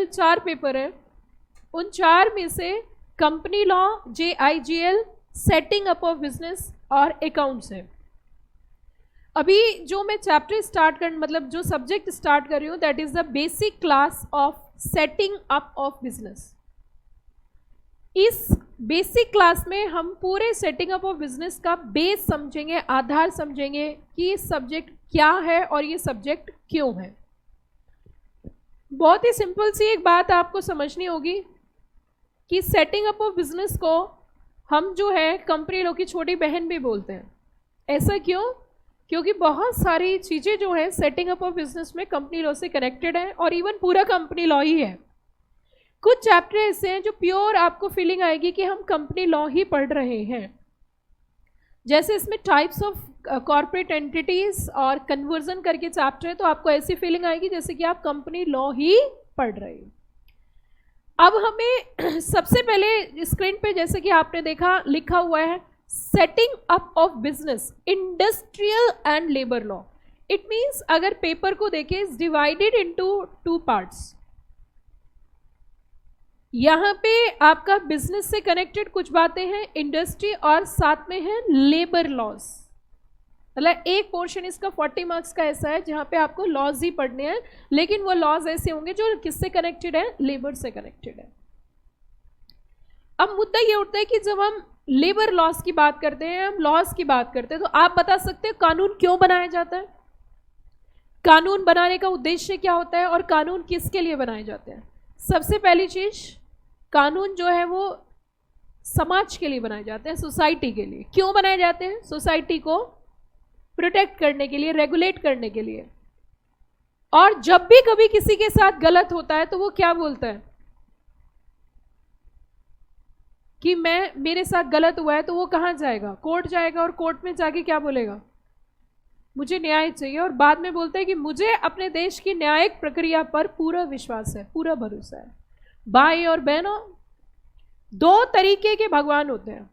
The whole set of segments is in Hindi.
4 पेपर हैं, उन 4 में से company law, JIGL, setting up of business और अकाउंट्स है। अभी जो मैं चैप्टर स्टार्ट कर मतलब जो सब्जेक्ट स्टार्ट कर रही हूँ that is the basic class of setting up of business. इस बेसिक क्लास में हम पूरे सेटिंग अप ऑफ बिजनेस का बेस समझेंगे, आधार समझेंगे कि ये सब्जेक्ट क्या है और ये सब्जेक्ट क्यों है। बहुत ही सिंपल सी एक बात आपको समझनी होगी कि सेटिंग अप ऑफ बिजनेस को हम जो है कंपनी लॉ की छोटी बहन भी बोलते हैं। ऐसा क्यों? क्योंकि बहुत सारी चीज़ें जो है सेटिंग अप ऑफ बिजनेस में कंपनी लॉ से कनेक्टेड है और इवन पूरा कंपनी लॉ ही है। कुछ चैप्टर ऐसे हैं जो प्योर आपको फीलिंग आएगी कि हम कंपनी लॉ ही पढ़ रहे हैं, जैसे इसमें टाइप्स ऑफ कॉर्पोरेट एंटिटीज और कन्वर्जन करके चैप्टर है, तो आपको ऐसी फीलिंग आएगी जैसे कि आप कंपनी लॉ ही पढ़ रहे हैं। अब हमें सबसे पहले स्क्रीन पे जैसे कि आपने देखा लिखा हुआ है setting up of business industrial and labour law. It means अगर पेपर को देखें इज डिवाइडेड इनटू 2 पार्ट्स। यहाँ पे आपका बिजनेस से कनेक्टेड कुछ बातें हैं, इंडस्ट्री, और साथ में है लेबर लॉज। मतलब एक पोर्शन इसका 40 मार्क्स का ऐसा है जहाँ पे आपको लॉज ही पढ़ने हैं, लेकिन वो लॉज ऐसे होंगे जो किससे कनेक्टेड है, लेबर से कनेक्टेड है। अब मुद्दा ये उठता है कि जब हम लेबर लॉज की बात करते हैं, हम लॉज की बात करते हैं, तो आप बता सकते हैं कानून क्यों बनाया जाता है, कानून बनाने का उद्देश्य क्या होता है और कानून किसके लिए बनाए जाते हैं। सबसे पहली चीज, कानून जो है वो समाज के लिए बनाए जाते हैं, सोसाइटी के लिए। क्यों बनाए जाते हैं? सोसाइटी को प्रोटेक्ट करने के लिए, रेगुलेट करने के लिए। और जब भी कभी किसी के साथ गलत होता है तो वो क्या बोलता है कि मेरे साथ गलत हुआ है, तो वो कहाँ जाएगा, कोर्ट जाएगा, और कोर्ट में जाके क्या बोलेगा, मुझे न्याय चाहिए। और बाद में बोलता है कि मुझे अपने देश की न्यायिक प्रक्रिया पर पूरा विश्वास है, पूरा भरोसा है। भाई और बहनों, 2 तरीके के भगवान होते हैं।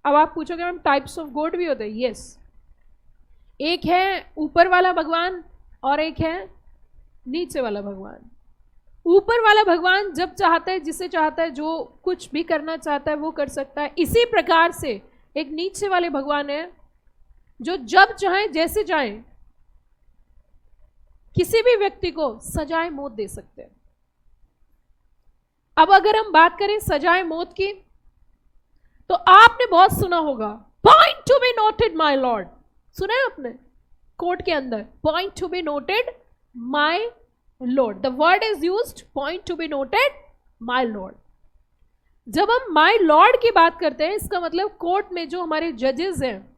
अब आप पूछोगे मैम टाइप्स ऑफ गॉड भी होते हैं? यस, एक है ऊपर वाला भगवान और एक है नीचे वाला भगवान। ऊपर वाला भगवान जब चाहता है, जिसे चाहता है, जो कुछ भी करना चाहता है वो कर सकता है। इसी प्रकार से एक नीचे वाले भगवान है जो जब चाहे, जैसे चाहे, किसी भी व्यक्ति को सजाए मौत दे सकते हैं। अब अगर हम बात करें सजाए मौत की, तो आपने बहुत सुना होगा point to be noted my Lord. सुना है आपने कोर्ट के अंदर point to be noted my Lord, the word is used point to be noted my Lord. जब हम माय लॉर्ड की बात करते हैं, इसका मतलब कोर्ट में जो हमारे जजेस हैं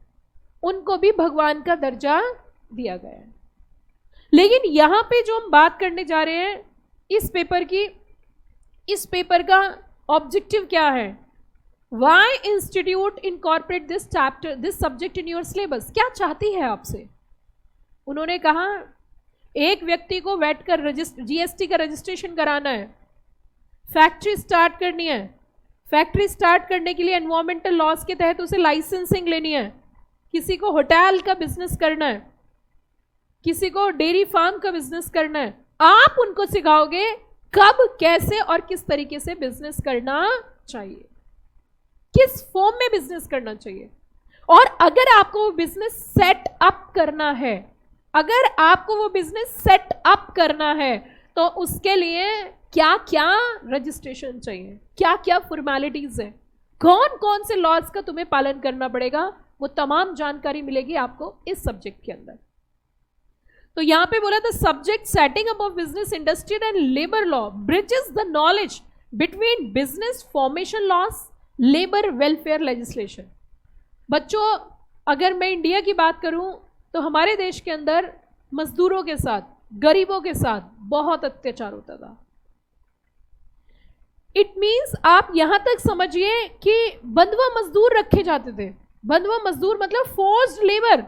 उनको भी भगवान का दर्जा दिया गया है। लेकिन यहां पे जो हम बात करने जा रहे हैं इस पेपर की, इस पेपर का ऑब्जेक्टिव क्या है? Why institute incorporate this chapter, this subject in your syllabus. क्या चाहती है आपसे? उन्होंने कहा एक व्यक्ति को वैट का GST का रजिस्ट्रेशन कराना है, फैक्ट्री स्टार्ट करनी है, फैक्ट्री स्टार्ट करने के लिए एनवायरमेंटल लॉज के तहत उसे लाइसेंसिंग लेनी है, किसी को होटल का बिजनेस करना है, किसी को डेयरी फार्म का बिजनेस करना है। आप उनको सिखाओगे कब, कैसे और किस तरीके से बिजनेस करना चाहिए, किस फॉर्म में बिजनेस करना चाहिए। और अगर आपको वो बिजनेस सेट अप करना है, अगर आपको वो बिजनेस सेट अप करना है, तो उसके लिए क्या क्या रजिस्ट्रेशन चाहिए, क्या क्या फॉर्मेलिटीज है, कौन कौन से लॉज का तुम्हें पालन करना पड़ेगा, वो तमाम जानकारी मिलेगी आपको इस सब्जेक्ट के अंदर। तो यहां पे बोला था subject setting up of business industry and labour law bridges the knowledge between business formation laws, labour welfare legislation. बच्चों, अगर मैं इंडिया की बात करूं तो हमारे देश के अंदर मजदूरों के साथ, गरीबों के साथ बहुत अत्याचार होता था। इट मीन्स आप यहां तक समझिए कि बंधुआ मजदूर रखे जाते थे। बंधुआ मजदूर मतलब फोर्स्ड लेबर,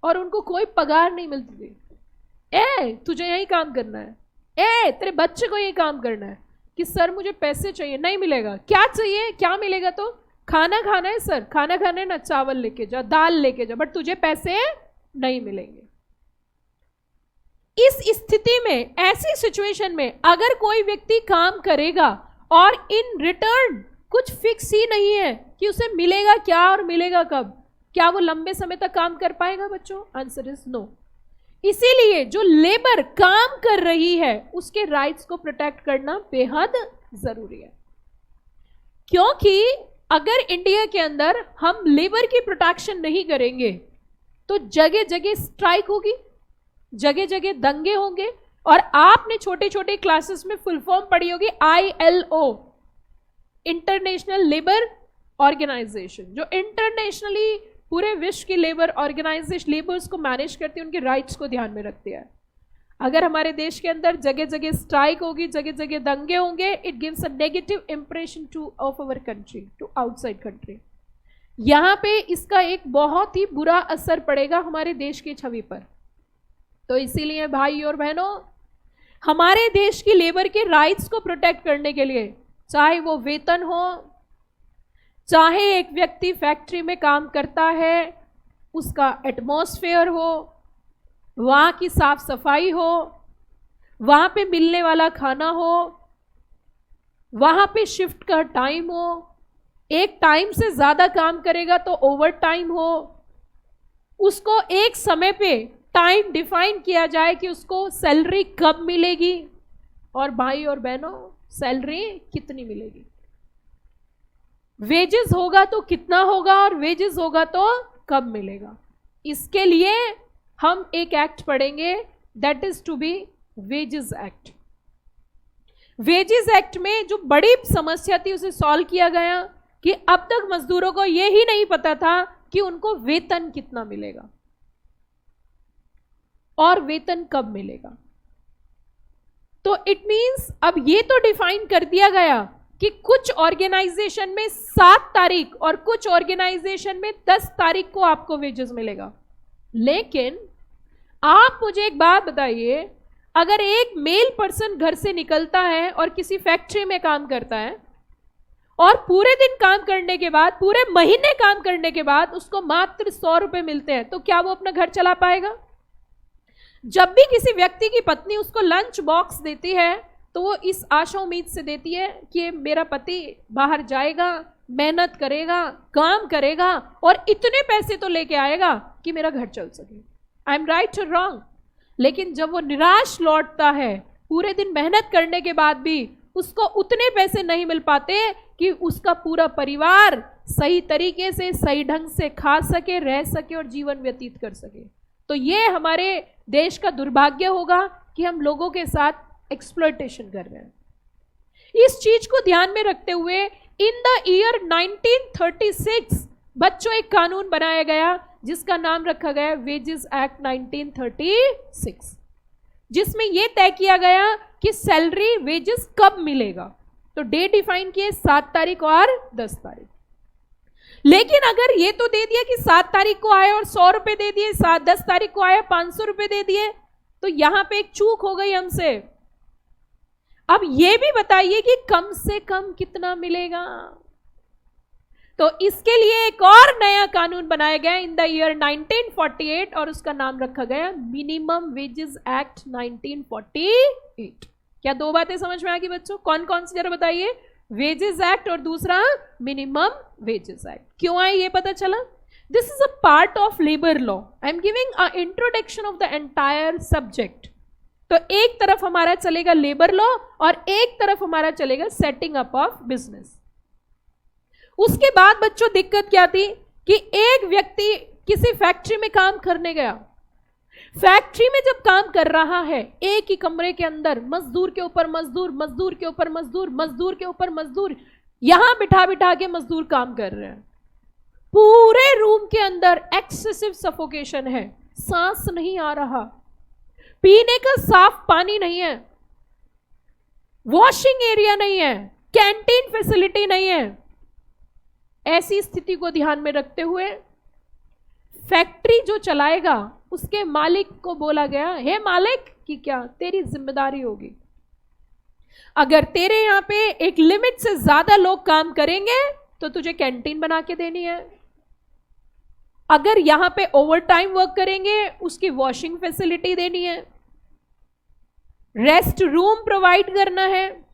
और उनको कोई पगार नहीं मिलती थी। तुझे यही काम करना है, तेरे बच्चे को यही काम करना है, कि सर मुझे पैसे चाहिए, नहीं मिलेगा। क्या चाहिए, क्या मिलेगा? तो खाना खाना है सर, खाना खाना है ना, चावल लेके जा, दाल लेके जा, बट तुझे पैसे नहीं मिलेंगे। इस स्थिति में, ऐसी सिचुएशन में अगर कोई व्यक्ति काम करेगा और इन रिटर्न कुछ फिक्स ही नहीं है कि उसे मिलेगा क्या और मिलेगा कब, क्या वो लंबे समय तक काम कर पाएगा बच्चों? Answer is no. इसीलिए जो लेबर काम कर रही है उसके राइट्स को प्रोटेक्ट करना बेहद जरूरी है, क्योंकि अगर इंडिया के अंदर हम लेबर की प्रोटेक्शन नहीं करेंगे तो जगह जगह स्ट्राइक होगी, जगह जगह दंगे होंगे। और आपने छोटे छोटे क्लासेस में फुल फॉर्म पढ़ी होगी, ILO, इंटरनेशनल लेबर ऑर्गेनाइजेशन, जो इंटरनेशनली पूरे विश्व की लेबर ऑर्गेनाइजेशन लेबर्स को मैनेज करती है, उनके राइट्स को ध्यान में रखती है। अगर हमारे देश के अंदर जगह जगह स्ट्राइक होगी, जगह जगह दंगे होंगे, it gives a negative impression to of our country to outside country. यहाँ पे इसका एक बहुत ही बुरा असर पड़ेगा हमारे देश की छवि पर। तो इसीलिए भाई और बहनों, हमारे देश की लेबर के राइट्स को प्रोटेक्ट करने के लिए, चाहे वो वेतन हो, चाहे एक व्यक्ति फैक्ट्री में काम करता है उसका एटमॉस्फेयर हो, वहाँ की साफ सफाई हो, वहाँ पे मिलने वाला खाना हो, वहाँ पे शिफ्ट का टाइम हो, एक टाइम से ज़्यादा काम करेगा तो ओवर टाइम हो, उसको एक समय पे टाइम डिफाइन किया जाए कि उसको सैलरी कब मिलेगी, और भाई और बहनों सैलरी कितनी मिलेगी, वेजेस होगा तो कितना होगा और वेजेस होगा तो कब मिलेगा। इसके लिए हम एक एक्ट पढ़ेंगे, that is to be wages act. Wages act में जो बड़ी समस्या थी उसे सॉल्व किया गया कि अब तक मजदूरों को यह ही नहीं पता था कि उनको वेतन कितना मिलेगा और वेतन कब मिलेगा। तो इट मींस अब ये तो डिफाइन कर दिया गया कि कुछ ऑर्गेनाइजेशन में 7 तारीख और कुछ ऑर्गेनाइजेशन में 10 तारीख को आपको वेजेस मिलेगा। लेकिन आप मुझे एक बात बताइए, अगर एक मेल पर्सन घर से निकलता है और किसी फैक्ट्री में काम करता है और पूरे दिन काम करने के बाद, पूरे महीने काम करने के बाद उसको मात्र 100 रुपए मिलते हैं, तो क्या वो अपना घर चला पाएगा? जब भी किसी व्यक्ति की पत्नी उसको लंच बॉक्स देती है तो वो इस आशा उम्मीद से देती है कि मेरा पति बाहर जाएगा, मेहनत करेगा, काम करेगा और इतने पैसे तो लेके आएगा कि मेरा घर चल सके। आई एम राइट और रॉन्ग? लेकिन जब वो निराश लौटता है, पूरे दिन मेहनत करने के बाद भी उसको उतने पैसे नहीं मिल पाते कि उसका पूरा परिवार सही तरीके से, सही ढंग से खा सके, रह सके और जीवन व्यतीत कर सके, तो ये हमारे देश का दुर्भाग्य होगा कि हम लोगों के साथ एक्सप्लॉयटेशन कर रहे हैं। इस चीज को ध्यान में रखते हुए इन द ईयर 1936 बच्चों एक कानून बनाया गया जिसका नाम रखा गया वेजेस एक्ट 1936, जिसमें यह तय किया गया कि सैलरी वेजेस कब मिलेगा। तो डे डिफाइन किए 7 तारीख और 10 तारीख। लेकिन अगर ये तो दे दिया कि 7 तारीख को आए और 100 रुपए दे दिए, 10 तारीख को आए 500 रुपए दे दिए, तो यहां पे एक चूक हो गई हमसे। अब ये भी बताइए कि कम से कम कितना मिलेगा। तो इसके लिए एक और नया कानून बनाया गया इन द ईयर 1948 और उसका नाम रखा गया मिनिमम वेजेस एक्ट 1948। क्या 2 बातें समझ में आ गई बच्चों? कौन कौन सी जरा बताइए? वेजेस एक्ट और दूसरा मिनिमम वेजेस एक्ट। क्यों आए ये पता चला? This is a part of labour law. I am giving a introduction of the entire subject. तो एक तरफ हमारा चलेगा लेबर लॉ और एक तरफ हमारा चलेगा सेटिंग अप ऑफ बिजनेस। उसके बाद बच्चों दिक्कत क्या थी कि एक व्यक्ति किसी फैक्ट्री में काम करने गया। फैक्ट्री में जब काम कर रहा है, एक ही कमरे के अंदर मजदूर के ऊपर मजदूर, मजदूर के ऊपर मजदूर, मजदूर के ऊपर मजदूर, यहां बिठा बिठा के मजदूर काम कर रहे हैं। पूरे रूम के अंदर एक्सेसिव सफोकेशन है, सांस नहीं आ रहा, पीने का साफ पानी नहीं है, वॉशिंग एरिया नहीं है, कैंटीन फैसिलिटी नहीं है। ऐसी स्थिति को ध्यान में रखते हुए फैक्ट्री जो चलाएगा उसके मालिक को बोला गया, हे मालिक कि क्या तेरी जिम्मेदारी होगी, अगर तेरे यहां पे एक लिमिट से ज्यादा लोग काम करेंगे तो तुझे कैंटीन बना के देनी है, अगर यहां पे ओवर टाइम वर्क करेंगे उसकी वॉशिंग फैसिलिटी देनी है, रेस्ट रूम प्रोवाइड करना है,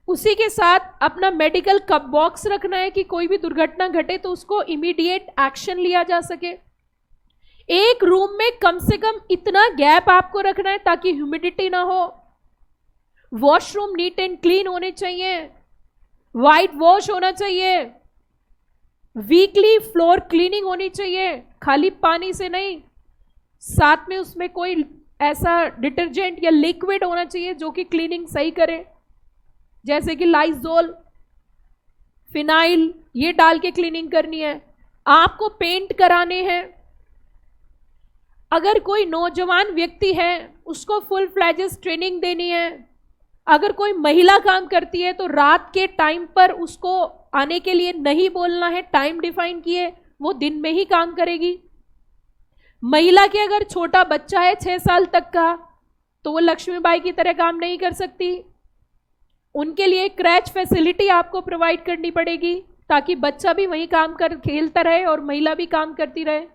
उसी के साथ अपना मेडिकल कप बॉक्स रखना है कि कोई भी दुर्घटना घटे तो उसको इमीडिएट एक्शन लिया जा सके। एक रूम में कम से कम इतना गैप आपको रखना है ताकि ह्यूमिडिटी ना हो। वॉशरूम नीट एंड क्लीन होने चाहिए, वाइट वॉश होना चाहिए, वीकली फ्लोर क्लीनिंग होनी चाहिए, खाली पानी से नहीं, साथ में उसमें कोई ऐसा डिटर्जेंट या लिक्विड होना चाहिए जो कि क्लीनिंग सही करे, जैसे कि लाइजोल, फिनाइल, ये डाल के क्लीनिंग करनी है। आपको पेंट कराने हैं। अगर कोई नौजवान व्यक्ति है उसको फुल फ्लैजेस ट्रेनिंग देनी है। अगर कोई महिला काम करती है तो रात के टाइम पर उसको आने के लिए नहीं बोलना है, टाइम डिफाइन किए, वो दिन में ही काम करेगी। महिला के अगर छोटा बच्चा है 6 साल तक का तो वो लक्ष्मीबाई की तरह काम नहीं कर सकती। उनके लिए क्रैच फैसिलिटी आपको प्रोवाइड करनी पड़ेगी ताकि बच्चा भी वहीं काम कर खेलता रहे और महिला भी काम करती रहे।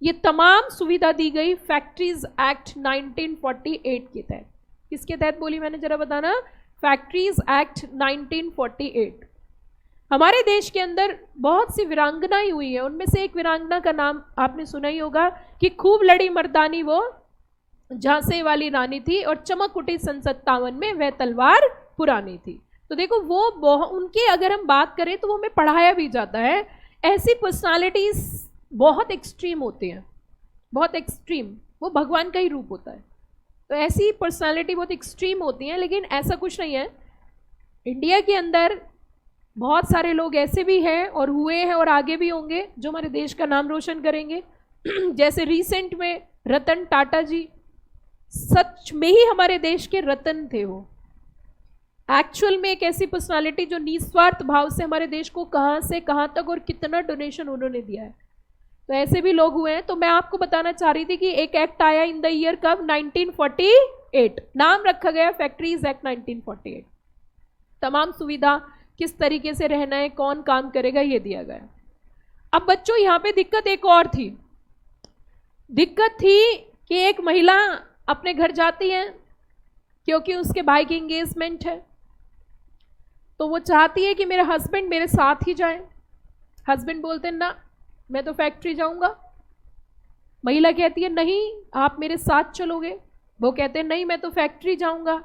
ये तमाम सुविधा दी गई फैक्ट्रीज एक्ट 1948 के तहत। किसके तहत बोली मैंने जरा बताना? Factories act 1948। हमारे देश के अंदर बहुत सी वीरांगनाएं हुई है, उनमें से एक वीरांगना का नाम आपने सुना ही होगा कि खूब लड़ी मर्दानी वो झांसे वाली रानी थी और चमक उठी सन 57 में वह तलवार पुरानी थी। तो देखो वो उनके अगर हम बात करें तो वो हमें पढ़ाया भी जाता है। ऐसी पर्सनालिटीज बहुत एक्सट्रीम होती हैं, बहुत एक्सट्रीम, वो भगवान का ही रूप होता है। तो ऐसी पर्सनालिटी बहुत एक्सट्रीम होती हैं, लेकिन ऐसा कुछ नहीं है। इंडिया के अंदर बहुत सारे लोग ऐसे भी हैं और हुए हैं और आगे भी होंगे जो हमारे देश का नाम रोशन करेंगे। जैसे रिसेंट में रतन टाटा जी, सच में ही हमारे देश के रतन थे। वो एक्चुअल में एक ऐसी पर्सनालिटी जो निस्वार्थ भाव से हमारे देश को कहाँ से कहाँ तक और कितना डोनेशन उन्होंने दिया है। तो ऐसे भी लोग हुए हैं। तो मैं आपको बताना चाह रही थी कि एक एक्ट आया इन द ईयर कब? 1948। नाम रखा गया फैक्ट्रीज एक्ट 1948। तमाम सुविधा, किस तरीके से रहना है, कौन काम करेगा, ये दिया गया। अब बच्चों यहाँ पे दिक्कत एक और थी। दिक्कत थी कि एक महिला अपने घर जाती है क्योंकि उसके भाई की एंगेजमेंट है, तो वो चाहती है कि मेरे हस्बैंड मेरे साथ ही जाएं। हस्बैंड बोलते हैं ना मैं तो फैक्ट्री जाऊंगा। महिला कहती है नहीं आप मेरे साथ चलोगे। वो कहते हैं नहीं मैं तो फैक्ट्री जाऊंगा।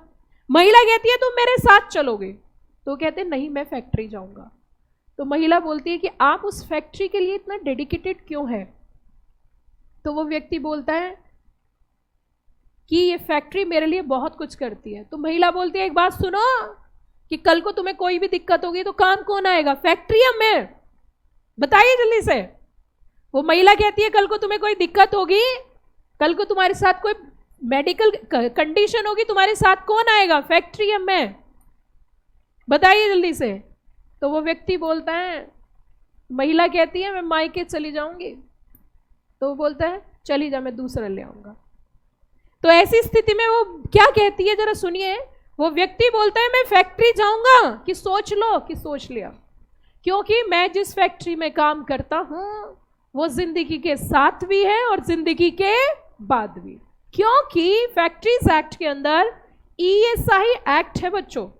महिला कहती है तुम मेरे साथ चलोगे। तो कहते हैं नहीं मैं फैक्ट्री जाऊंगा। तो महिला बोलती है कि आप उस फैक्ट्री के लिए इतना डेडिकेटेड क्यों है? तो वो व्यक्ति बोलता है कि ये फैक्ट्री मेरे लिए बहुत कुछ करती है। तो महिला बोलती है एक बात सुनो कि कल को तुम्हें कोई भी दिक्कत होगी तो काम कौन आएगा? फैक्ट्री या मैं? बताइए जल्दी से। वो महिला कहती है कल को तुम्हें कोई दिक्कत होगी, कल को तुम्हारे साथ कोई मेडिकल कंडीशन होगी, तुम्हारे साथ कौन आएगा? फैक्ट्री या मैं? बताइए जल्दी से। तो वो व्यक्ति बोलता है, महिला कहती है मैं मायके चली जाऊंगी। तो वो बोलता है चली जा मैं दूसरा ले आऊंगा। तो ऐसी स्थिति में वो क्या कहती है जरा सुनिए। वो व्यक्ति बोलता है मैं फैक्ट्री जाऊंगा कि सोच लो कि सोच लिया, क्योंकि मैं जिस फैक्ट्री में काम करता हूं वो जिंदगी के साथ भी है और जिंदगी के बाद भी। क्योंकि फैक्ट्रीज एक्ट के अंदर ईएसआई एक्ट है बच्चों।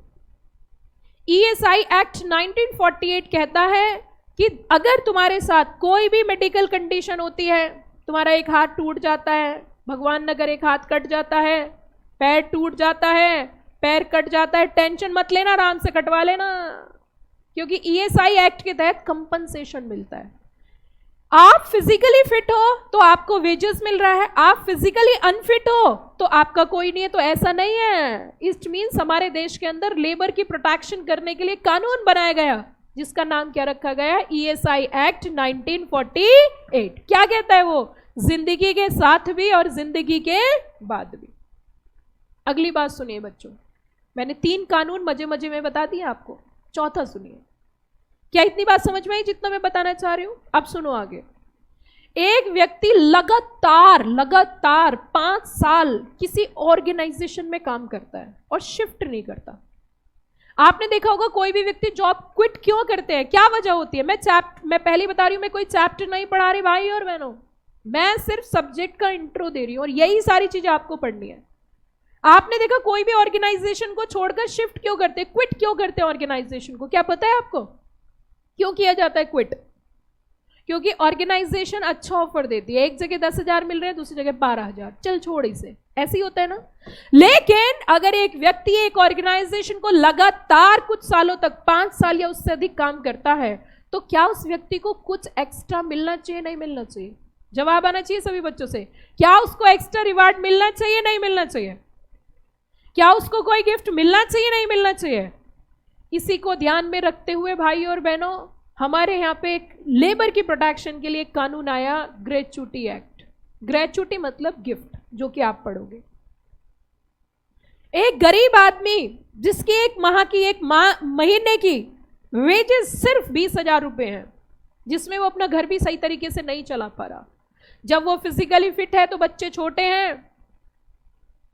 ईएसआई एक्ट 1948 कहता है कि अगर तुम्हारे साथ कोई भी मेडिकल कंडीशन होती है, तुम्हारा एक हाथ टूट जाता है, भगवान न करे एक हाथ कट जाता है, पैर टूट जाता है, पैर कट जाता है, टेंशन मत लेना, आराम से कटवा लेना, क्योंकि ईएसआई एक्ट के तहत कंपनसेशन मिलता है। आप फिजिकली फिट हो तो आपको वेजेस मिल रहा है, आप फिजिकली अनफिट हो तो आपका कोई नहीं है। तो ऐसा नहीं है। इट मीन्स हमारे देश के अंदर लेबर की प्रोटेक्शन करने के लिए कानून बनाया गया जिसका नाम क्या रखा गया? ESI act 1948। क्या कहता है वो? जिंदगी के साथ भी और जिंदगी के बाद भी। अगली बात सुनिए बच्चों, मैंने 3 कानून मजे मजे में बता दिए आपको, चौथा सुनिए। क्या इतनी बात समझ में आई जितना मैं बताना चाह रही हूं? अब सुनो आगे। एक व्यक्ति लगातार 5 साल किसी ऑर्गेनाइजेशन में काम करता है और शिफ्ट नहीं करता। आपने देखा होगा कोई भी व्यक्ति जॉब क्विट क्यों करते हैं, क्या वजह होती है? मैं पहले बता रही हूं, मैं कोई चैप्टर नहीं पढ़ा रही भाई और बहनों, मैं सिर्फ सब्जेक्ट का इंट्रो दे रही हूं और यही सारी चीजें आपको पढ़नी है। आपने देखा कोई भी ऑर्गेनाइजेशन को छोड़कर शिफ्ट क्यों करते, क्विट क्यों करते हैं ऑर्गेनाइजेशन को? क्या पता है आपको क्यों किया जाता है क्विट? क्योंकि ऑर्गेनाइजेशन अच्छा ऑफर देती है, एक जगह 10,000 मिल रहे हैं, दूसरी जगह 12,000, चल छोड़ इसे, ऐसे ही होता है ना। लेकिन अगर एक व्यक्ति एक ऑर्गेनाइजेशन को लगातार कुछ सालों तक, 5 साल या उससे अधिक काम करता है, तो क्या उस व्यक्ति को कुछ एक्स्ट्रा मिलना चाहिए, नहीं मिलना चाहिए? जवाब आना चाहिए सभी बच्चों से, क्या उसको एक्स्ट्रा रिवार्ड मिलना चाहिए, नहीं मिलना चाहिए? क्या उसको कोई गिफ्ट मिलना चाहिए, नहीं मिलना चाहिए? इसी को ध्यान में रखते हुए भाई और बहनों, हमारे यहाँ पे एक लेबर की प्रोटेक्शन के लिए एक कानून आया, ग्रेच्युटी एक्ट। ग्रेच्युटी मतलब गिफ्ट, जो कि आप पढ़ोगे। एक गरीब आदमी जिसकी एक माह की, एक महीने की वेजेस सिर्फ 20,000 रुपए हैं, जिसमें वो अपना घर भी सही तरीके से नहीं चला पा रहा। जब वो फिजिकली फिट है तो बच्चे छोटे हैं।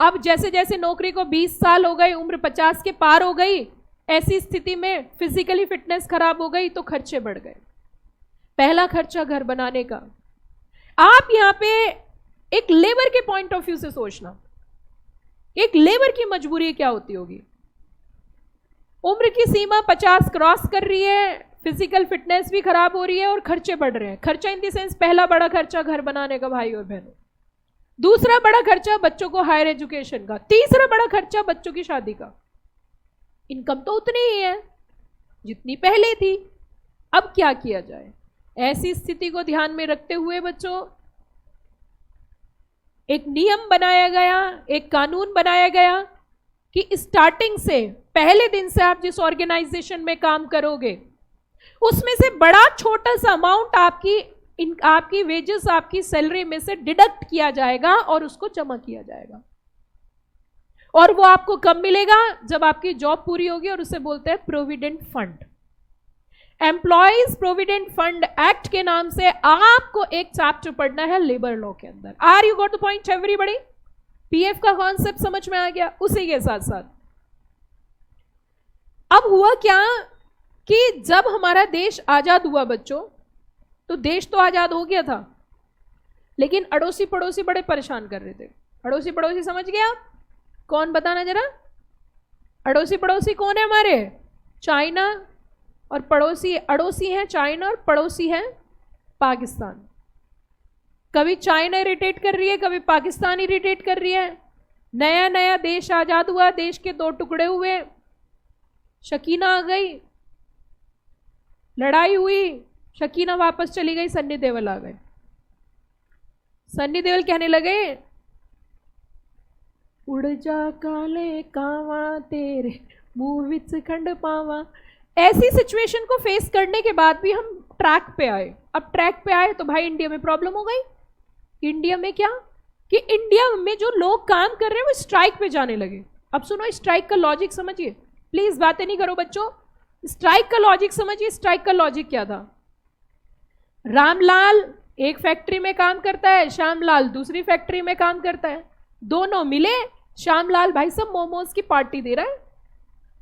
अब जैसे जैसे नौकरी को 20 साल हो गए, उम्र 50 के पार हो गई, ऐसी स्थिति में फिजिकली फिटनेस खराब हो गई तो खर्चे बढ़ गए। पहला खर्चा घर बनाने का। आप यहां पे एक लेबर के पॉइंट ऑफ व्यू से सोचना, एक लेबर की मजबूरी क्या होती होगी? उम्र की सीमा 50 क्रॉस कर रही है, फिजिकल फिटनेस भी खराब हो रही है और खर्चे बढ़ रहे हैं। खर्चा इन द सेंस, पहला बड़ा खर्चा घर बनाने का भाई और बहनों, दूसरा बड़ा खर्चा बच्चों को हायर एजुकेशन का, तीसरा बड़ा खर्चा बच्चों की शादी का। इनकम तो उतनी ही है जितनी पहले थी। अब क्या किया जाए? ऐसी स्थिति को ध्यान में रखते हुए बच्चों एक नियम बनाया गया, एक कानून बनाया गया कि स्टार्टिंग से, पहले दिन से आप जिस ऑर्गेनाइजेशन में काम करोगे उसमें से बड़ा छोटा सा अमाउंट आपकी वेजेस, आपकी सैलरी में से डिडक्ट किया जाएगा और उसको जमा किया जाएगा। और वो आपको कब मिलेगा? जब आपकी जॉब पूरी होगी, और उसे बोलते हैं provident fund. Employees provident fund act के नाम से आपको एक चैप्टर पढ़ना है लेबर लॉ के अंदर। Are you got the point everybody? PF का कॉन्सेप्ट समझ में आ गया? उसी के साथ साथ अब हुआ क्या कि जब हमारा देश आजाद हुआ बच्चों, तो देश तो आजाद हो गया था, लेकिन अड़ोसी पड़ोसी बड़े परेशान कर रहे थे। अड़ोसी पड़ोसी समझ गए आप? कौन, बताना जरा। अड़ोसी पड़ोसी कौन है हमारे? चाइना, और पड़ोसी, अड़ोसी हैं चाइना और पड़ोसी हैं पाकिस्तान। कभी चाइना इरिटेट कर रही है, कभी पाकिस्तान इरिटेट कर रही है। नया नया देश आजाद हुआ, देश के 2 टुकड़े हुए, शकीना आ गई, लड़ाई हुई, शकीना वापस चली गई, सन्नी देओल आ गए। सन्नी देओल कहने लगे, उड़ जा काले कावा तेरे मुंह विच खंड पावा। ऐसी सिचुएशन को फेस करने के बाद भी हम ट्रैक पे आए। अब ट्रैक पे आए तो भाई इंडिया में प्रॉब्लम हो गई। इंडिया में क्या कि इंडिया में जो लोग काम कर रहे हैं वो स्ट्राइक पे जाने लगे। अब सुनो, स्ट्राइक का लॉजिक समझिए, प्लीज बातें नहीं करो बच्चों, स्ट्राइक का लॉजिक समझिए। स्ट्राइक का लॉजिक क्या था? रामलाल एक फैक्ट्री में काम करता है, श्यामलाल दूसरी फैक्ट्री में काम करता है, दोनों मिले, श्यामलाल भाई साहब मोमोज की पार्टी दे रहा है।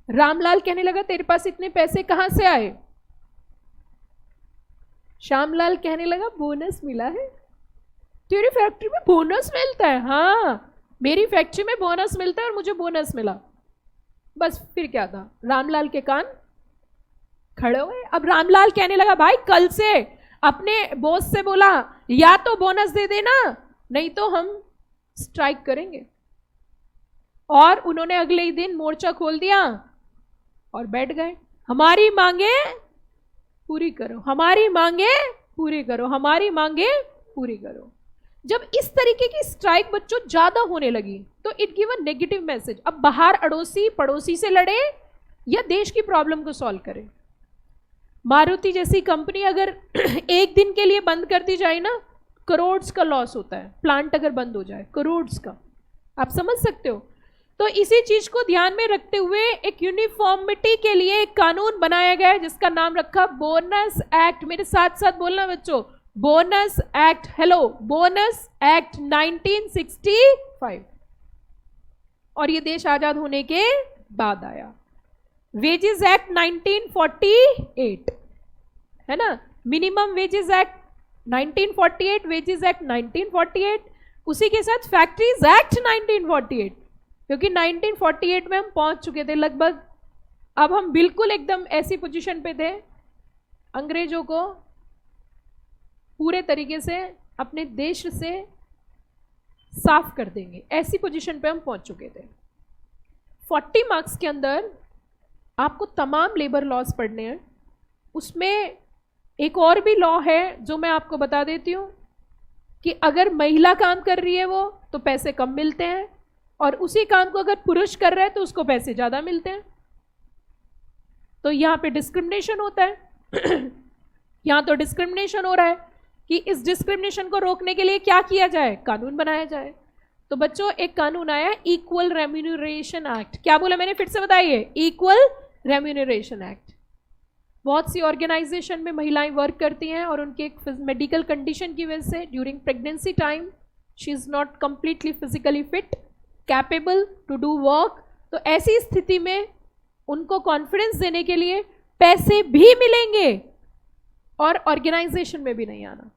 रामलाल कहने लगा तेरे पास इतने पैसे कहां से आए? श्यामलाल कहने लगा बोनस मिला है। तेरी फैक्ट्री में बोनस मिलता है? हाँ, मेरी फैक्ट्री में बोनस मिलता है और मुझे बोनस मिला। बस फिर क्या था, रामलाल के कान खड़े हुए। अब रामलाल कहने लगा भाई कल से अपने बॉस से बोला या तो बोनस दे देना, नहीं तो हम स्ट्राइक करेंगे। और उन्होंने अगले ही दिन मोर्चा खोल दिया और बैठ गए। हमारी मांगे पूरी करो, हमारी मांगे पूरी करो, हमारी मांगे पूरी करो। जब इस तरीके की स्ट्राइक बच्चों ज्यादा होने लगी तो it give a negative message. अब बाहर अड़ोसी पड़ोसी से लड़े या देश की प्रॉब्लम को सॉल्व करे। मारुति जैसी कंपनी अगर एक दिन के लिए बंद कर दी जाए ना, करोड़ का लॉस होता है। प्लांट अगर बंद हो जाए, करोड़ का, आप समझ सकते हो। तो इसी चीज को ध्यान में रखते हुए एक यूनिफॉर्मिटी के लिए एक कानून बनाया गया है जिसका नाम रखा बोनस एक्ट। मेरे साथ साथ बोलना बच्चों, bonus act. Hello, bonus act 1965। और ये देश आजाद होने के बाद आया। वेजेस एक्ट 1948 है ना, minimum wages act 1948, wages act 1948, उसी के साथ फैक्ट्रीज एक्ट 1948। क्योंकि 1948 में हम पहुंच चुके थे लगभग। अब हम बिल्कुल एकदम ऐसी पोजीशन पे थे, अंग्रेजों को पूरे तरीके से अपने देश से साफ कर देंगे, ऐसी पोजीशन पे हम पहुंच चुके थे। 40 मार्क्स के अंदर आपको तमाम लेबर लॉज पढ़ने हैं। उसमें एक और भी लॉ है जो मैं आपको बता देती हूँ कि अगर महिला काम कर रही है वो तो पैसे कम मिलते हैं, और उसी काम को अगर पुरुष कर रहा है तो उसको पैसे ज़्यादा मिलते हैं। तो यहाँ पे डिस्क्रिमिनेशन होता है यहाँ तो डिस्क्रिमिनेशन हो रहा है कि इस डिस्क्रिमिनेशन को रोकने के लिए क्या किया जाए, कानून बनाया जाए। तो बच्चों एक कानून आया, इक्वल रेम्यूनरेशन एक्ट। क्या बोला मैंने, फिर से बताइए, इक्वल रेम्यूनरेशन एक्ट। बहुत सी ऑर्गेनाइजेशन में महिलाएं वर्क करती हैं और उनके एक मेडिकल कंडीशन की वजह से during pregnancy time she is not completely physically fit capable to do work. तो ऐसी स्थिति में उनको कॉन्फिडेंस देने के लिए पैसे भी मिलेंगे और ऑर्गेनाइजेशन में भी नहीं आना,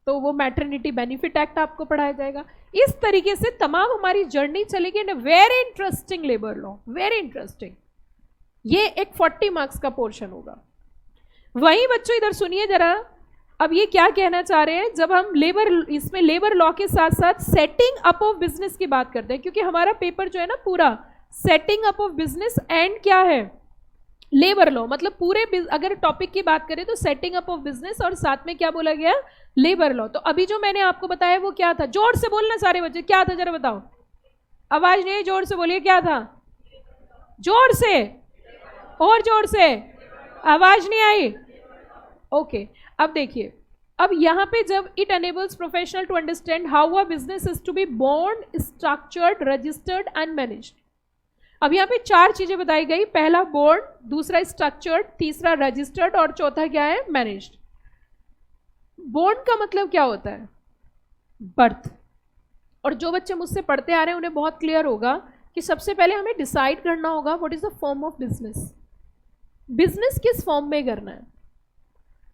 तो वो मैटरनिटी बेनिफिट एक्ट आपको पढ़ाया जाएगा। इस तरीके से तमाम हमारी जर्नी चलेगी in very interesting labour law, very interesting. ये एक 40 मार्क्स का पोर्शन होगा। वहीं बच्चों इधर सुनिए जरा, अब ये क्या कहना चाह रहे हैं, जब हम इसमें लेबर लॉ के साथ साथ सेटिंग अप ऑफ बिजनेस की बात करते हैं, क्योंकि हमारा पेपर जो है ना पूरा setting up of business and क्या है, लेबर लॉ। मतलब पूरे अगर टॉपिक की बात करें तो सेटिंग अप ऑफ बिजनेस और साथ में क्या बोला गया, लेबर लॉ। तो अभी जो मैंने आपको बताया वो क्या था, जोर से बोलना सारे बच्चे, क्या था जरा बताओ, आवाज नहीं, जोर से बोलिए, क्या था, जोर से, और जोर से, आवाज नहीं आई, ओके। अब देखिए, अब यहां पे जब it enables professional to understand how a business is to be born, structured, registered and managed. अब यहाँ पे 4 चीजें बताई गई, पहला बोर्ड, दूसरा स्ट्रक्चर्ड, तीसरा रजिस्टर्ड और चौथा क्या है, मैनेज्ड। बोर्ड का मतलब क्या होता है, बर्थ। और जो बच्चे मुझसे पढ़ते आ रहे हैं उन्हें बहुत क्लियर होगा कि सबसे पहले हमें डिसाइड करना होगा what is the form of business. Business किस फॉर्म में करना है।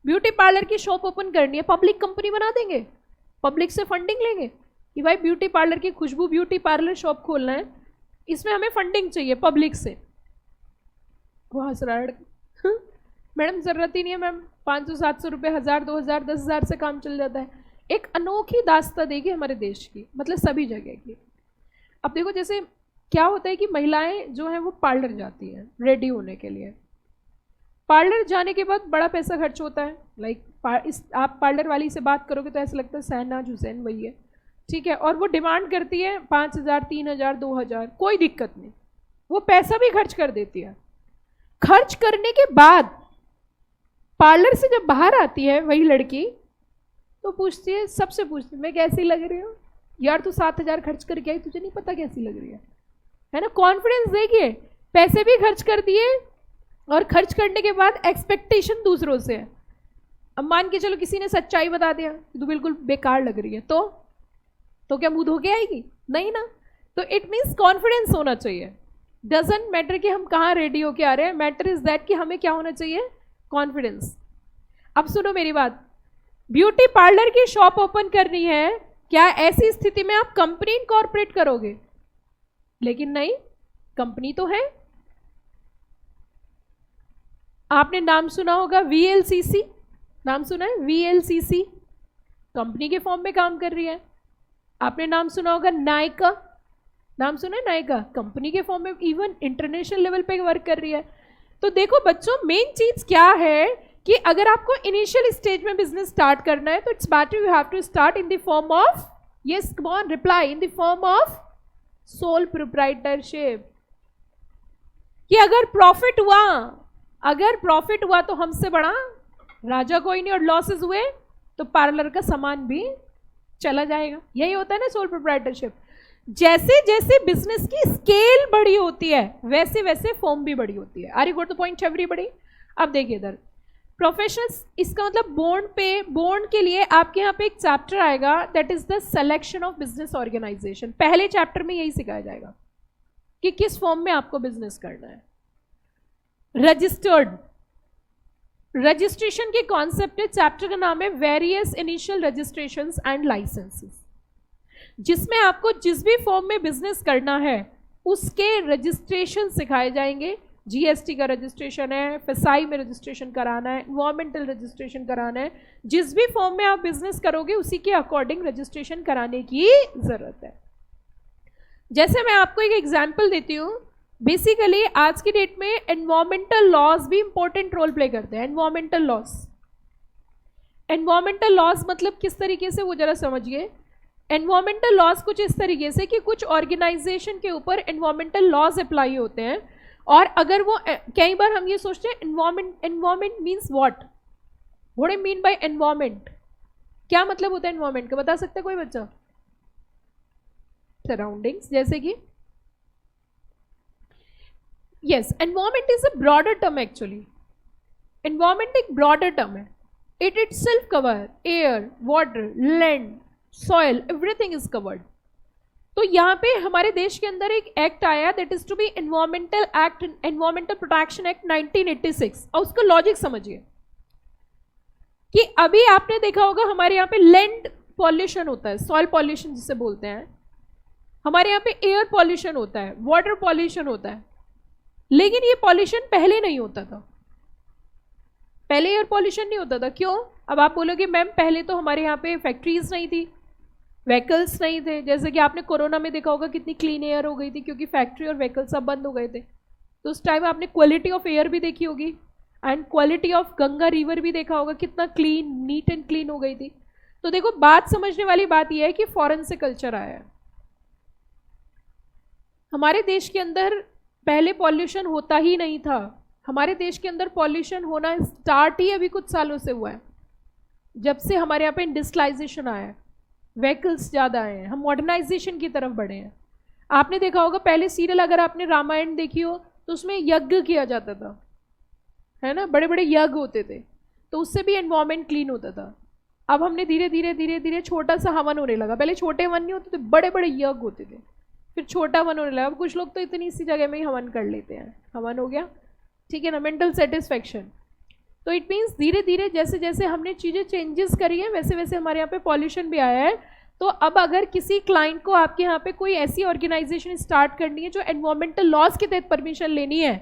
ब्यूटी पार्लर की शॉप ओपन करनी है, पब्लिक कंपनी बना देंगे, पब्लिक से फंडिंग लेंगे कि भाई ब्यूटी पार्लर की खुशबू ब्यूटी पार्लर शॉप खोलना है, इसमें हमें फंडिंग चाहिए पब्लिक से। वो हंस रहा है, मैडम जरूरत ही नहीं है मैम, 500-700 रुपये, 1000, 2000, 10,000 से काम चल जाता है। एक अनोखी दास्ता देगी हमारे देश की, मतलब सभी जगह की। अब देखो जैसे क्या होता है कि महिलाएं जो हैं वो पार्लर जाती हैं रेडी होने के लिए। पार्लर जाने के बाद बड़ा पैसा खर्च होता है, आप पार्लर वाली से बात करोगे तो ऐसा लगता है शहनाज हुसैन वही है, ठीक है, और वो डिमांड करती है 5,000, 3,000, 2,000, कोई दिक्कत नहीं, वो पैसा भी खर्च कर देती है। खर्च करने के बाद पार्लर से जब बाहर आती है वही लड़की तो पूछती है, सबसे पूछती है, मैं कैसी लग रही हूँ यार, तू 7,000 खर्च करके आई, तुझे नहीं पता कैसी लग रही है ना। कॉन्फिडेंस देखिए, पैसे भी खर्च कर दिए और खर्च करने के बाद एक्सपेक्टेशन दूसरों से है। अब मान के चलो किसी ने सच्चाई बता दिया तू बिल्कुल बेकार लग रही है, तो क्या मुंह धो के आएगी, नहीं ना। तो इट मीन्स कॉन्फिडेंस होना चाहिए। डजंट मैटर कि हम कहाँ रेडी होके आ रहे हैं, मैटर इज दैट कि हमें क्या होना चाहिए, कॉन्फिडेंस। अब सुनो मेरी बात, ब्यूटी पार्लर की शॉप ओपन करनी है, क्या ऐसी स्थिति में आप कंपनी इनकॉर्पोरेट करोगे, लेकिन नहीं, कंपनी तो है। आपने नाम सुना होगा VLCC, नाम सुना है, VLCC कंपनी के फॉर्म में काम कर रही है। आपने नाम सुना होगा नायका, नाम सुना है, नायका कंपनी के फॉर्म में इवन इंटरनेशनल लेवल पे वर्क कर रही है। तो देखो बच्चों, मेन चीज क्या है कि अगर आपको इनिशियल स्टेज में बिजनेस स्टार्ट करना है तो it's better you have to start in the form of, yes come on reply, in the form of sole proprietorship. कि अगर प्रॉफिट हुआ तो हमसे बड़ा राजा कोई नहीं, और लॉसेस हुए तो पार्लर का सामान भी चला जाएगा। यही होता है ना सोल प्रोप्राइटरशिप। जैसे जैसे बिजनेस की स्केल बड़ी होती है वैसे वैसे फॉर्म भी बड़ी होती है। Are you got the point everybody. अब देखिए इधर प्रोफेशनल्स, इसका मतलब बोर्ड के लिए आपके यहाँ पे एक चैप्टर आएगा, that is the selection of business organisation. पहले चैप्टर में यही सिखाया जाएगा कि किस फॉर्म में आपको बिजनेस करना है। रजिस्टर्ड, रजिस्ट्रेशन के कॉन्सेप्ट है, चैप्टर का नाम है various initial registrations and licences. जिसमें आपको जिस भी फॉर्म में बिजनेस करना है उसके रजिस्ट्रेशन सिखाए जाएंगे। जीएसटी का रजिस्ट्रेशन है, FSI में रजिस्ट्रेशन कराना है, एनवायरमेंटल रजिस्ट्रेशन कराना है, जिस भी फॉर्म में आप बिजनेस करोगे उसी के अकॉर्डिंग रजिस्ट्रेशन कराने की जरूरत है। जैसे मैं आपको एक एग्जांपल देती हूँ, बेसिकली आज की डेट में एनवायरमेंटल लॉज भी इंपॉर्टेंट रोल प्ले करते हैं। एनवायरमेंटल लॉज मतलब किस तरीके से, वो जरा समझिए। एनवायरमेंटल लॉज कुछ इस तरीके से कि कुछ ऑर्गेनाइजेशन के ऊपर एनवायरमेंटल लॉज अप्लाई होते हैं, और अगर वो कई बार हम ये सोचते हैं environment means what I mean by environment, क्या मतलब होता है एनवायरमेंट का, बता सकता है कोई बच्चा? सराउंडिंग्स, जैसे कि yes, environment is a broader term. Actually environment एक ब्रॉडर टर्म है। It itself cover air, water, land, soil, everything is covered. तो यहाँ पे हमारे देश के अंदर एक एक्ट आया, that is to be environmental act, environmental protection act 1986। और उसका लॉजिक समझिए कि अभी आपने देखा होगा हमारे यहाँ पे लैंड पॉल्यूशन होता है, सॉइल पॉल्यूशन जिसे बोलते हैं, हमारे यहाँ पे एयर पॉल्यूशन होता है, वाटर पॉल्यूशन होता है, लेकिन ये पॉल्यूशन पहले नहीं होता था। पहले एयर पॉल्यूशन नहीं होता था, क्यों? अब आप बोलोगे मैम पहले तो हमारे यहाँ पे फैक्ट्रीज नहीं थी, व्हीकल्स नहीं थे। जैसे कि आपने कोरोना में देखा होगा कितनी क्लीन एयर हो गई थी, क्योंकि फैक्ट्री और व्हीकल सब बंद हो गए थे। तो उस टाइम आपने क्वालिटी ऑफ एयर भी देखी होगी, and quality of Ganga river भी देखा होगा, कितना क्लीन, नीट एंड क्लीन हो गई थी। तो देखो, बात समझने वाली बात यह है कि फॉरेन से कल्चर आया है। हमारे देश के अंदर पहले पॉल्यूशन होता ही नहीं था। हमारे देश के अंदर पॉल्यूशन होना स्टार्ट ही अभी कुछ सालों से हुआ है, जब से हमारे यहाँ पे इंडस्ट्रियलाइजेशन आया है, व्हीकल्स ज़्यादा आए हैं, हम मॉडर्नाइजेशन की तरफ बढ़े हैं। आपने देखा होगा पहले सीरियल, अगर आपने रामायण देखी हो तो उसमें यज्ञ किया जाता था, है ना, बड़े बड़े यज्ञ होते थे, तो उससे भी एनवायरमेंट क्लीन होता था। अब हमने धीरे धीरे धीरे धीरे छोटा सा हवन होने लगा। पहले छोटे हवन नहीं होते थे, बड़े बड़े यज्ञ होते थे, फिर छोटा हवन होने लगा। अब कुछ लोग तो इतनी सी जगह में ही हवन कर लेते हैं, हवन हो गया, ठीक है ना, मेंटल सेटिस्फैक्शन। तो इट मीन्स धीरे धीरे जैसे जैसे हमने चीज़ें चेंजेस करी हैं, वैसे वैसे हमारे यहाँ पे पॉल्यूशन भी आया है। तो अब अगर किसी क्लाइंट को आपके यहाँ पे कोई ऐसी ऑर्गेनाइजेशन स्टार्ट करनी है जो एनवायरमेंटल लॉज के तहत परमिशन लेनी है,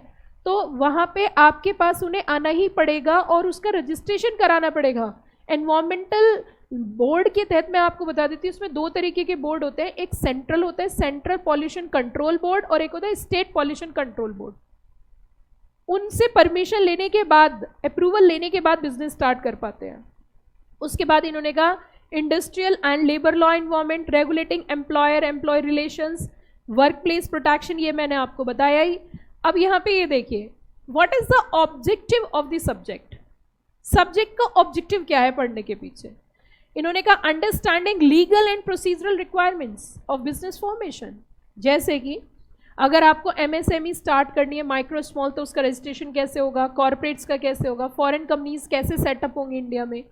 तो वहाँ पे आपके पास उन्हें आना ही पड़ेगा और उसका रजिस्ट्रेशन कराना पड़ेगा। एनवायरमेंटल बोर्ड के तहत मैं आपको बता देती हूँ, उसमें दो तरीके के बोर्ड होते हैं। एक सेंट्रल होता है, सेंट्रल पॉल्यूशन कंट्रोल बोर्ड, और एक होता है स्टेट पॉल्यूशन कंट्रोल बोर्ड। उनसे परमिशन लेने के बाद, अप्रूवल लेने के बाद बिजनेस स्टार्ट कर पाते हैं। उसके बाद इन्होंने कहा industrial and labour law environment, regulating employer employ relations, workplace protection, ये मैंने आपको बताया ही। अब यहाँ पे ये देखिए, what is the objective of the subject. Subject का ऑब्जेक्टिव क्या है पढ़ने के पीछे? इन्होंने कहा understanding legal and procedural requirements of business formation. जैसे कि अगर आपको MSME स्टार्ट करनी है, माइक्रो स्मॉल, तो उसका रजिस्ट्रेशन कैसे होगा, कॉर्पोरेट्स का कैसे होगा, फॉरेन कंपनीज कैसे सेटअप होंगी इंडिया में,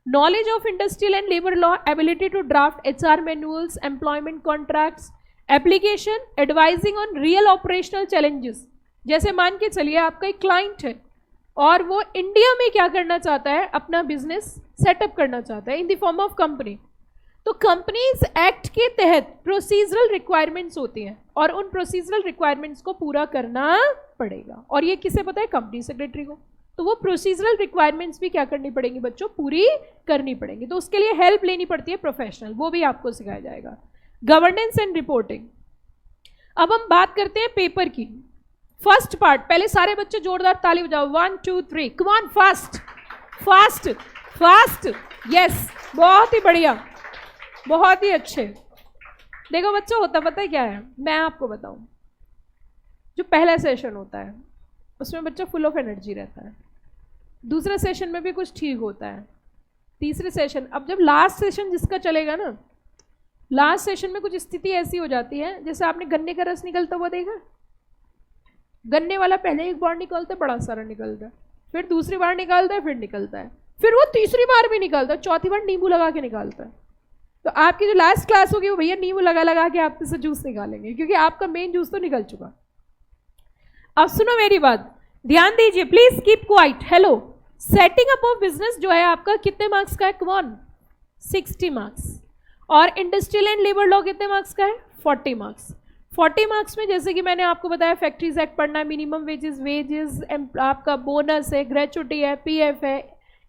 knowledge of industrial and labour law, ability to draft HR manuals, employment contracts, application, advising on real operational challenges. जैसे मान के चलिए आपका एक क्लाइंट है और वो इंडिया में क्या करना चाहता है, अपना बिजनेस सेटअप करना चाहता है इन द फॉर्म ऑफ कंपनी। तो कंपनीज एक्ट के तहत प्रोसीजरल रिक्वायरमेंट्स होती हैं और उन प्रोसीजरल रिक्वायरमेंट्स को पूरा करना पड़ेगा। और ये किसे पता है? कंपनी सेक्रेटरी को। तो वो प्रोसीजरल रिक्वायरमेंट्स भी क्या करनी पड़ेंगी बच्चों? पूरी करनी पड़ेंगी। तो उसके लिए हेल्प लेनी पड़ती है प्रोफेशनल, वो भी आपको सिखाया जाएगा। Governance and reporting. अब हम बात करते हैं पेपर की। फर्स्ट पार्ट, पहले सारे बच्चे जोरदार ताली बजाओ। 1 2 3, come on, fast fast fast, yes, बहुत ही बढ़िया, बहुत ही अच्छे। देखो बच्चों, होता पता है क्या है, मैं आपको बताऊं। जो पहला सेशन होता है उसमें बच्चा फुल ऑफ एनर्जी रहता है, दूसरे सेशन में भी कुछ ठीक होता है, तीसरे सेशन, अब जब लास्ट सेशन जिसका चलेगा ना, लास्ट सेशन में कुछ स्थिति ऐसी हो जाती है जैसे आपने गन्ने का रस निकलता हुआ देखा। गन्ने वाला पहले एक बार निकलता है, बड़ा सारा निकलता है, फिर दूसरी बार निकालता है, फिर निकलता है, फिर वो तीसरी बार भी निकालता है, चौथी बार नींबू लगा के निकालता है। तो आपकी जो लास्ट क्लास होगी वो भैया नींबू लगा लगा के आपसे से जूस निकालेंगे, क्योंकि आपका मेन जूस तो निकल चुका। अब सुनो मेरी बात, ध्यान दीजिए, please keep quiet. Hello, setting up of business जो है आपका कितने मार्क्स का है? Come on, 60 marks. और इंडस्ट्रियल एंड लेबर लॉ कितने मार्क्स का है? 40 मार्क्स। 40 मार्क्स में जैसे कि मैंने आपको बताया फैक्ट्रीज एक्ट पढ़ना है, मिनिमम वेजेस आपका बोनस है, ग्रेचुटी है, पीएफ है,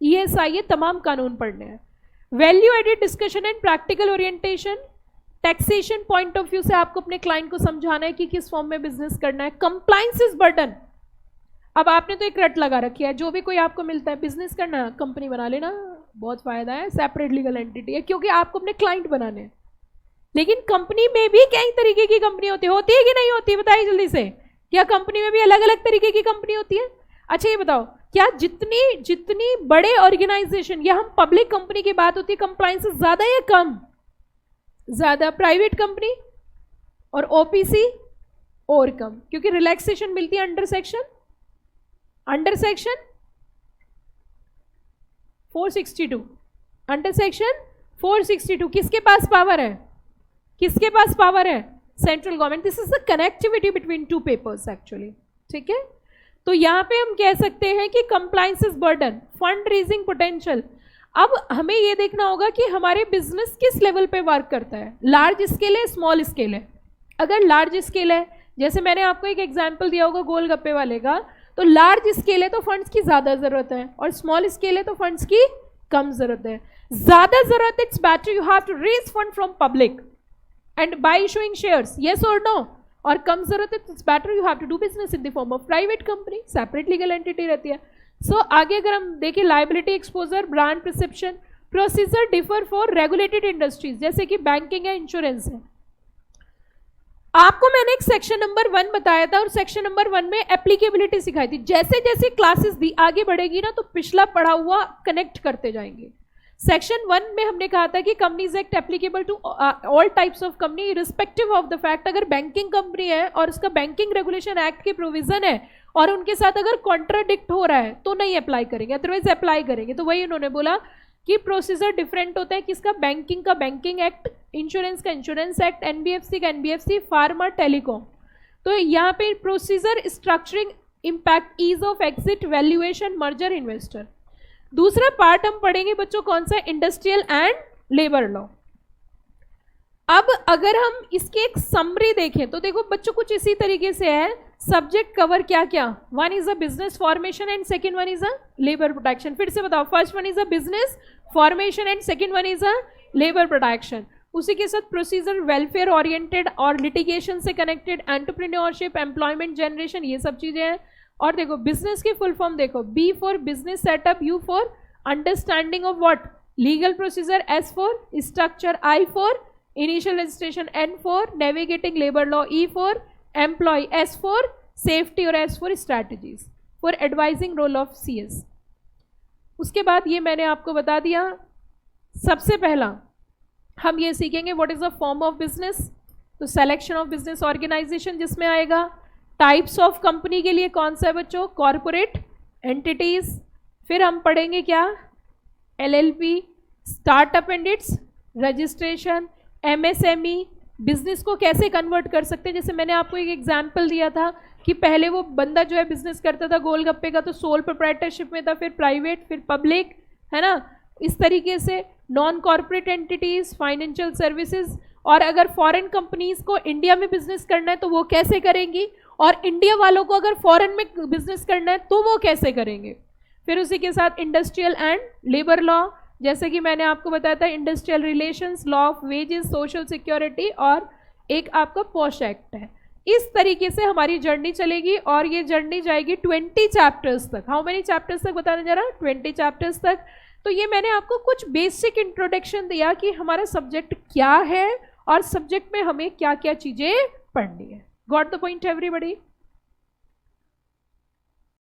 ईएसआई, ये तमाम कानून पढ़ने हैं। Value added discussion and practical orientation, taxation point of view से आपको अपने क्लाइंट को समझाना है कि किस फॉर्म में बिजनेस करना है। Compliance is burden. अब आपने तो एक रट लगा रखी है, जो भी कोई आपको मिलता है बिजनेस करना है, कंपनी बना लेना, बहुत फायदा है, सेपरेट लीगल एंटिटी है, क्योंकि आपको अपने क्लाइंट बनाने हैं। लेकिन कंपनी में भी कई तरीके की कंपनी होती है कि नहीं होती? बताइए जल्दी से, क्या कंपनी में भी अलग अलग तरीके की कंपनी होती है? अच्छा ये बताओ, क्या जितनी बड़े ऑर्गेनाइजेशन या हम पब्लिक कंपनी की बात होती है, कंप्लायंस ज्यादा या कम? ज्यादा। प्राइवेट कंपनी और ओपीसी और कम, क्योंकि रिलैक्सेशन मिलती है अंडर सेक्शन 462, अंडर सेक्शन 462। किसके पास पावर है? किसके पास पावर है? Central government. This is the connectivity between two papers actually, ठीक है। तो यहां पे हम कह सकते हैं कि compliance is burden, fund raising potential. अब हमें ये देखना होगा कि हमारे बिजनेस किस लेवल पे वर्क करता है, लार्ज स्केल है, स्मॉल स्केल है। अगर लार्ज स्केल है, जैसे मैंने आपको एक एग्जांपल दिया होगा गोलगप्पे वाले का, तो लार्ज स्केल है तो फंड्स की ज़्यादा ज़रूरत है, और स्मॉल स्केल है तो फंड्स की कम ज़रूरत है। ज़्यादा ज़रूरत, it's better you have to raise fund from public and by issuing shares, yes और नो। और कम ज़रूरत है, it's better you have to do business in the form of private company, separate legal entity रहती है। सो आगे अगर हम देखें, liability exposure, brand perception, procedure differ for regulated industries, जैसे कि बैंकिंग है, इंश्योरेंस है। आपको मैंने एक सेक्शन नंबर 1 बताया था और सेक्शन नंबर 1 में एप्लीकेबिलिटी सिखाई थी। जैसे जैसे क्लासेस दी आगे बढ़ेगी ना, तो पिछला पढ़ा हुआ कनेक्ट करते जाएंगे। सेक्शन 1 में हमने कहा था कि companies act applicable to all types of company respective of the fact, अगर बैंकिंग कंपनी है और उसका बैंकिंग रेगुलेशन एक्ट के प्रोविजन है और उनके साथ अगर कॉन्ट्राडिक्ट हो रहा है तो नहीं अप्लाई करेंगे, अदरवाइज अप्लाई करेंगे। तो वही उन्होंने बोला कि प्रोसीजर डिफरेंट होता है, किसका? बैंकिंग का बैंकिंग एक्ट, इंश्योरेंस का इंश्योरेंस एक्ट, एनबीएफसी का एनबीएफसी, फार्मा, टेलीकॉम। तो यहाँ पे procedure, structuring, impact, ease of exit, valuation, merger, investor. दूसरा पार्ट हम पढ़ेंगे बच्चों कौन सा? Industrial and labour law. अब अगर हम इसकी एक समरी देखें तो देखो बच्चों कुछ इसी तरीके से है। सब्जेक्ट कवर क्या क्या? One is a business formation and second one is a labour protection. फिर से बताओ, first one is a business formation and second one is a labour protection. उसी के साथ प्रोसीजर, वेलफेयर ओरिएंटेड और लिटिगेशन से कनेक्टेड, एंटरप्रेन्योरशिप, एम्प्लॉयमेंट जनरेशन, ये सब चीजें हैं। और देखो बिजनेस की फुल फॉर्म देखो, B for business setup, U for understanding of what? Legal procedure, S for structure, I for initial registration, N for navigating labour law, E for employ, S for safety और S for strategies for advising role of CS. उसके बाद ये मैंने आपको बता दिया। सबसे पहला हम ये सीखेंगे what is a form of business, तो सिलेक्शन ऑफ बिजनेस ऑर्गेनाइजेशन जिसमें आएगा। टाइप्स ऑफ कंपनी के लिए कौन सा है बच्चों? Corporate entities. फिर हम पढ़ेंगे क्या? LLP, startup and it's registration, MSME, business को कैसे कन्वर्ट कर सकते हैं। जैसे मैंने आपको एक एग्जांपल दिया था कि पहले वो बंदा जो है बिजनेस करता था गोलगप्पे का, तो सोल प्रोप्राइटरशिप में था, फिर प्राइवेट, फिर पब्लिक, है ना। इस तरीके से non corporate entities, financial services. और अगर फॉरेन कंपनीज को इंडिया में बिजनेस करना है तो वो कैसे करेंगी, और इंडिया वालों को अगर फॉरेन में बिजनेस करना है तो वो कैसे करेंगे। फिर उसी के साथ इंडस्ट्रियल एंड लेबर लॉ, जैसे कि मैंने आपको बताया था industrial relations, law of wages, social security, और एक आपका पॉश एक्ट है। इस तरीके से हमारी जर्नी चलेगी और ये जर्नी जाएगी 20 चैप्टर्स तक। हाउ मेनी चैप्टर्स तक बताने जा रहा है? 20 चैप्टर्स तक। तो ये मैंने आपको कुछ बेसिक इंट्रोडक्शन दिया कि हमारा सब्जेक्ट क्या है और सब्जेक्ट में हमें क्या क्या चीज़ें पढ़नी है। Got the point everybody?